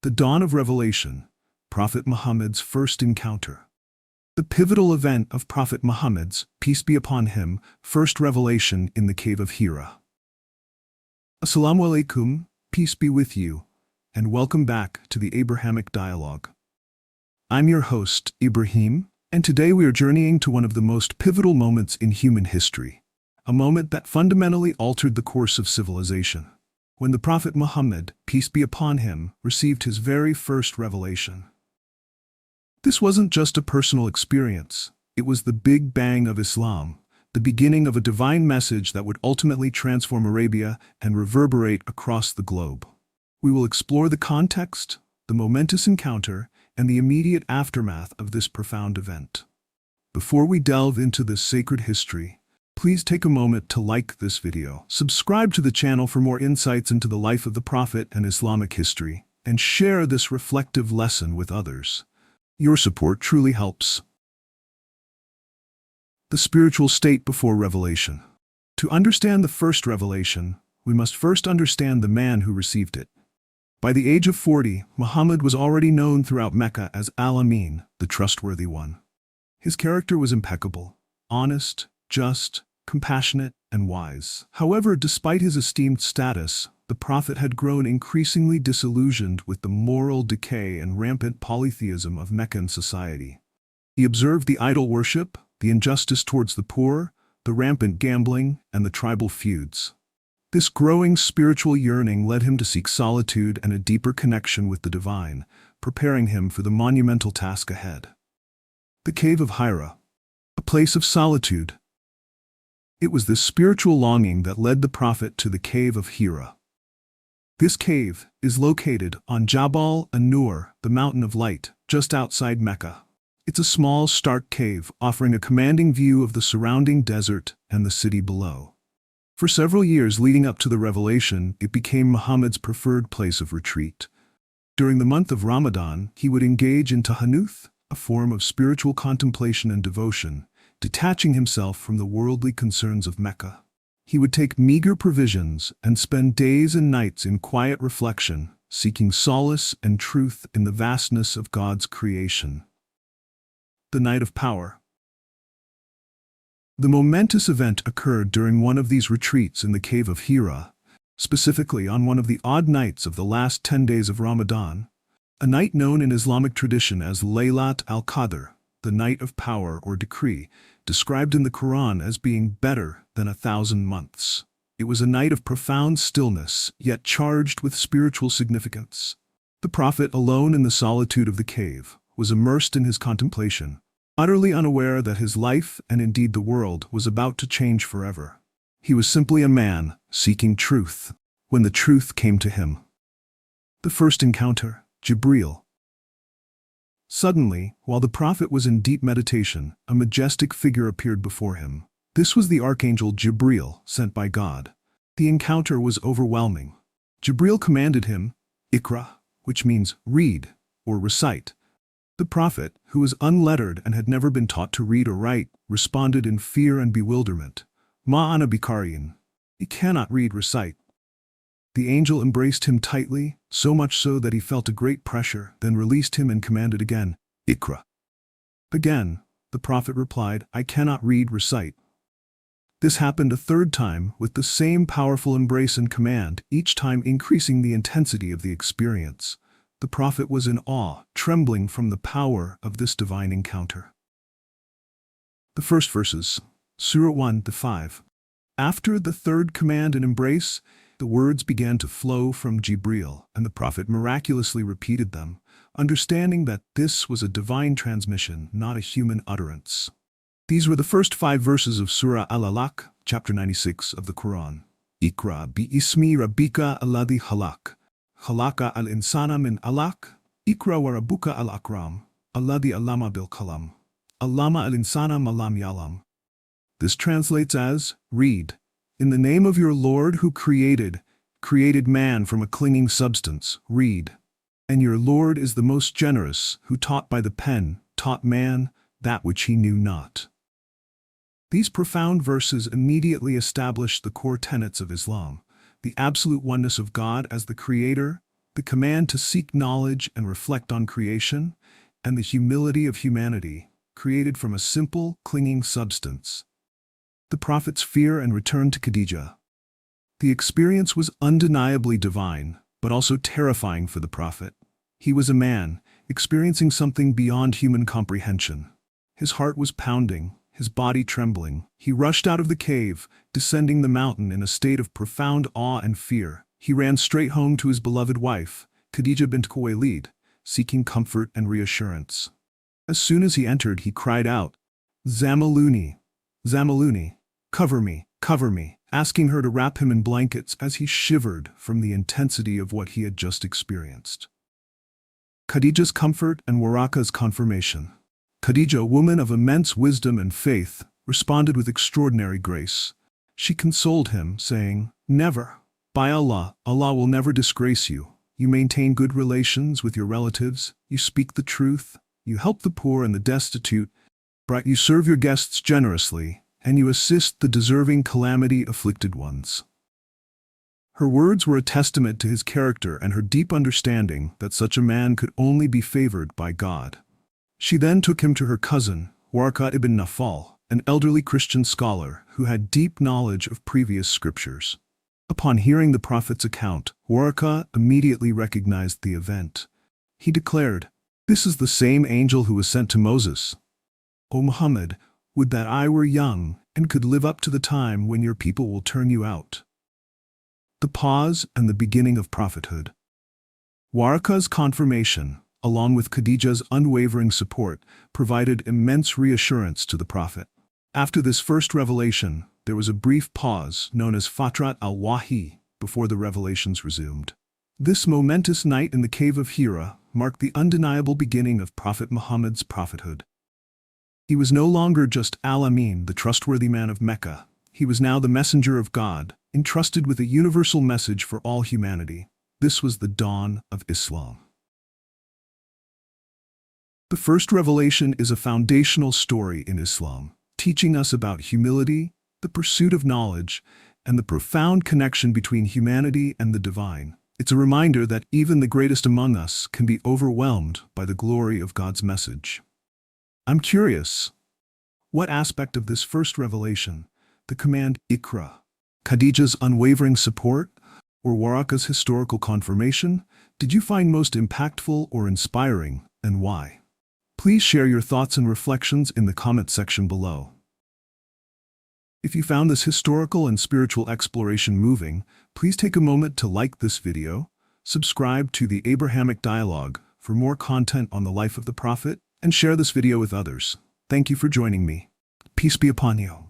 The dawn of revelation, Prophet Muhammad's first encounter. The pivotal event of Prophet Muhammad's, peace be upon him, first revelation in the cave of Hira. Assalamu alaikum, peace be with you, and welcome back to the Abrahamic Dialogue. I'm your host, Ibrahim, and today we are journeying to one of the most pivotal moments in human history, a moment that fundamentally altered the course of civilization. When the Prophet Muhammad, peace be upon him, received his very first revelation. This wasn't just a personal experience, it was the Big Bang of Islam, the beginning of a divine message that would ultimately transform Arabia and reverberate across the globe. We will explore the context, the momentous encounter, and the immediate aftermath of this profound event. Before we delve into this sacred history, please take a moment to like this video, subscribe to the channel for more insights into the life of the Prophet and Islamic history, and share this reflective lesson with others. Your support truly helps. The spiritual state before revelation. To understand the first revelation, we must first understand the man who received it. By the age of 40, Muhammad was already known throughout Mecca as Al-Amin, the trustworthy one. His character was impeccable, honest, just, compassionate, and wise. However, despite his esteemed status, the Prophet had grown increasingly disillusioned with the moral decay and rampant polytheism of Meccan society. He observed the idol worship, the injustice towards the poor, the rampant gambling, and the tribal feuds. This growing spiritual yearning led him to seek solitude and a deeper connection with the divine, preparing him for the monumental task ahead. The Cave of Hira, a place of solitude. It was this spiritual longing that led the Prophet to the Cave of Hira. This cave is located on Jabal an-Nur, the Mountain of Light, just outside Mecca. It's a small, stark cave offering a commanding view of the surrounding desert and the city below. For several years leading up to the revelation, it became Muhammad's preferred place of retreat. During the month of Ramadan, he would engage in tahanuth, a form of spiritual contemplation and devotion, detaching himself from the worldly concerns of Mecca. He would take meager provisions and spend days and nights in quiet reflection, seeking solace and truth in the vastness of God's creation. The Night of Power. The momentous event occurred during one of these retreats in the Cave of Hira, specifically on one of the odd nights of the last 10 days of Ramadan, a night known in Islamic tradition as Laylat al-Qadr, the night of power or decree, described in the Quran as being better than 1,000 months. It was a night of profound stillness, yet charged with spiritual significance. The Prophet, alone in the solitude of the cave, was immersed in his contemplation, utterly unaware that his life, and indeed the world, was about to change forever. He was simply a man, seeking truth, when the truth came to him. The first encounter, Jibreel. Suddenly, while the Prophet was in deep meditation, a majestic figure appeared before him. This was the archangel Jibreel, sent by God. The encounter was overwhelming. Jibreel commanded him, Iqra, which means read or recite. The Prophet, who was unlettered and had never been taught to read or write, responded in fear and bewilderment. Ma ana bikariyin. He cannot read, recite. The angel embraced him tightly, so much so that he felt a great pressure, then released him and commanded again, Iqra. Again, the Prophet replied, I cannot read, recite. This happened a third time with the same powerful embrace and command, each time increasing the intensity of the experience. The Prophet was in awe, trembling from the power of this divine encounter. The first verses, Surah 1-5. After the third command and embrace, the words began to flow from Jibreel, and the Prophet miraculously repeated them, understanding that this was a divine transmission, not a human utterance. These were the first 5 verses of Surah Al-Alaq, chapter 96 of the Quran. Iqra bi-ismi rabbika alladhi khalaq. Khalaqa al-insana min alaq. Iqra wa rabbuka al-akram. Alladhi allama bil-qalam. Allama al-insana ma lam ya'lam. This translates as, read, in the name of your Lord who created man from a clinging substance, read. And your Lord is the most generous, who taught by the pen, taught man, that which he knew not. These profound verses immediately established the core tenets of Islam: the absolute oneness of God as the Creator, the command to seek knowledge and reflect on creation, and the humility of humanity, created from a simple, clinging substance. The Prophet's fear and return to Khadijah. The experience was undeniably divine, but also terrifying for the Prophet. He was a man, experiencing something beyond human comprehension. His heart was pounding, his body trembling. He rushed out of the cave, descending the mountain in a state of profound awe and fear. He ran straight home to his beloved wife, Khadija bint Khuwaylid, seeking comfort and reassurance. As soon as he entered, he cried out, "Zamiluni, Zamiluni, cover me," asking her to wrap him in blankets as he shivered from the intensity of what he had just experienced. Khadija's comfort and Waraqa's confirmation. Khadija, a woman of immense wisdom and faith, responded with extraordinary grace. She consoled him, saying, "Never. By Allah, Allah will never disgrace you. You maintain good relations with your relatives, you speak the truth, you help the poor and the destitute, you serve your guests generously, and you assist the deserving calamity-afflicted ones." Her words were a testament to his character and her deep understanding that such a man could only be favored by God. She then took him to her cousin, Waraqa ibn Nawfal, an elderly Christian scholar who had deep knowledge of previous scriptures. Upon hearing the Prophet's account, Waraqa immediately recognized the event. He declared, "This is the same angel who was sent to Moses. O Muhammad, would that I were young and could live up to the time when your people will turn you out." The pause and the beginning of prophethood. Waraqa's confirmation, along with Khadija's unwavering support, provided immense reassurance to the Prophet. After this first revelation, there was a brief pause known as Fatrat al-Wahi before the revelations resumed. This momentous night in the cave of Hira marked the undeniable beginning of Prophet Muhammad's prophethood. He was no longer just Al-Amin, the trustworthy man of Mecca. He was now the messenger of God, entrusted with a universal message for all humanity. This was the dawn of Islam. The first revelation is a foundational story in Islam, teaching us about humility, the pursuit of knowledge, and the profound connection between humanity and the divine. It's a reminder that even the greatest among us can be overwhelmed by the glory of God's message. I'm curious, what aspect of this first revelation, the command Iqra, Khadija's unwavering support, or Waraqa's historical confirmation, did you find most impactful or inspiring, and why? Please share your thoughts and reflections in the comment section below. If you found this historical and spiritual exploration moving, please take a moment to like this video, subscribe to the Abrahamic Dialogue for more content on the life of the Prophet, and share this video with others. Thank you for joining me. Peace be upon you.